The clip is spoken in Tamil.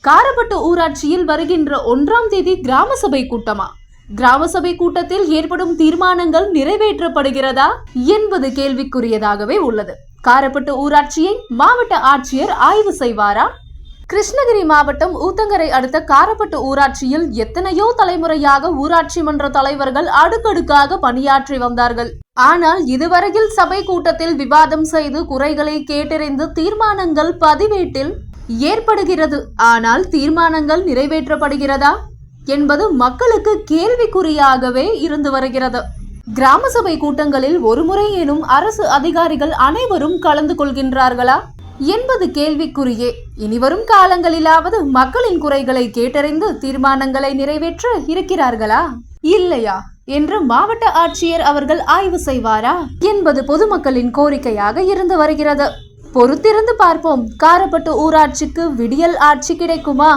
காரப்பட்டு ஊராட்சியில் வருகின்ற 1ஆம் தேதி கிராம சபை கூட்டமா? கிராம சபை கூட்டத்தில் ஏற்படும் தீர்மானங்கள் நிறைவேற்றப்படுகிறதா என்பது கேள்விக்குரியதாகவே உள்ளது. காரப்பட்டு ஊராட்சியை மாவட்ட ஆட்சியர் ஆய்வு செய்வாரா? கிருஷ்ணகிரி மாவட்டம் ஊத்தங்கரை அடுத்த காரப்பட்டு ஊராட்சியில் எத்தனையோ தலைமுறையாக ஊராட்சி மன்ற தலைவர்கள் அடுக்கடுக்காக பணியாற்றி வந்தார்கள். ஆனால் இதுவரையில் சபை கூட்டத்தில் விவாதம் செய்து குறைகளை கேட்டறிந்து தீர்மானங்கள் பதிவேட்டில் ஏற்படுகிறது. ஆனால் தீர்மானங்கள் நிறைவேற்றப்படுகிறதா என்பது மக்களுக்கு கேள்விக்குறியாகவே இருந்து வருகிறது. கிராம சபை கூட்டங்களில் ஒருமுறை எனும் அரசு அதிகாரிகள் அனைவரும் கலந்து கொள்கின்றார்களா என்பது கேள்விக்குறியே. இனிவரும் காலங்களிலாவது மக்களின் குறைகளை கேட்டறிந்து தீர்மானங்களை நிறைவேற்ற இருக்கிறார்களா இல்லையா என்று மாவட்ட ஆட்சியர் அவர்கள் ஆய்வு செய்வாரா என்பது பொதுமக்களின் கோரிக்கையாக இருந்து வருகிறது. பொறுத்திருந்து பார்ப்போம். காரப்பட்டு ஊராட்சிக்கு விடியல் ஆட்சி கிடைக்குமா?